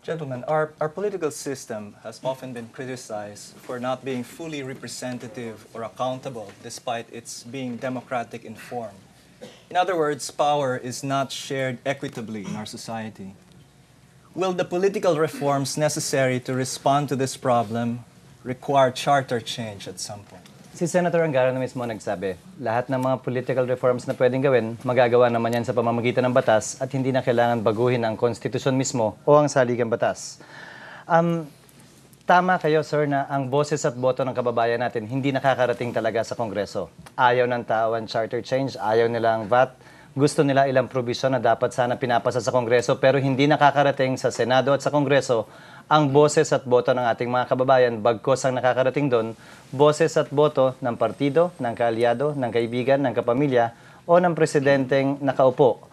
Gentlemen, our political system has often been criticized for not being fully representative or accountable despite its being democratic in form. In other words, power is not shared equitably in our society. Will the political reforms necessary to respond to this problem require charter change at some point? Si Senator Angara na mismo nagsabi, lahat ng mga political reforms na pwedeng gawin, magagawa naman yan sa pamamagitan ng batas at hindi na kailangan baguhin ang konstitusyon mismo o ang saligang batas. Tama kayo, sir, na ang boses at boto ng kababayan natin hindi nakakarating talaga sa Kongreso. Ayaw ng tao ang charter change, ayaw nila ang VAT, gusto nila ilang probisyon na dapat sana pinapasa sa Kongreso pero hindi nakakarating sa Senado at sa Kongreso ang boses at boto ng ating mga kababayan, bagkos ang nakakarating doon, boses at boto ng partido, ng kaalyado, ng kaibigan, ng kapamilya, o ng presidenteng nakaupo.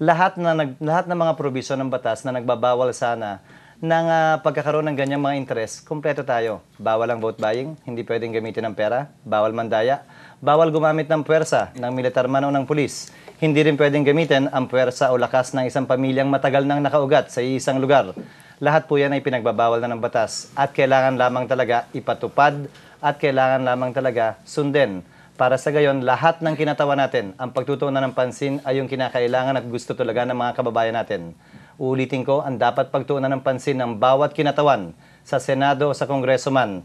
Lahat ng mga probisyon ng batas na nagbabawal sana ng pagkakaroon ng ganyang mga interes, kumpleto tayo. Bawal ang vote buying, hindi pwedeng gamitin ng pera, bawal mandaya, bawal gumamit ng puwersa ng militar man o ng pulis. Hindi rin pwedeng gamitin ang puwersa o lakas ng isang pamilyang matagal nang nakaugat sa isang lugar. Lahat po yan ay pinagbabawal na ng batas at kailangan lamang talaga ipatupad at kailangan lamang talaga sundin. Para sa gayon, lahat ng kinatawa natin, ang pagtutuunan ng pansin ay yung kinakailangan at gusto talaga ng mga kababayan natin. Uulitin ko, ang dapat pagtuunan ng pansin ng bawat kinatawan sa Senado o sa Kongreso man.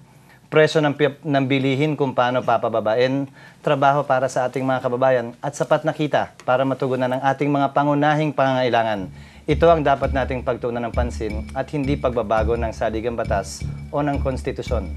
Presyo ng bilihin kung paano papababain, trabaho para sa ating mga kababayan at sapat na kita para matugunan ang ating mga pangunahing pangangailangan. Ito ang dapat nating pagtuunan ng pansin at hindi pagbabago ng saligang batas o ng konstitusyon.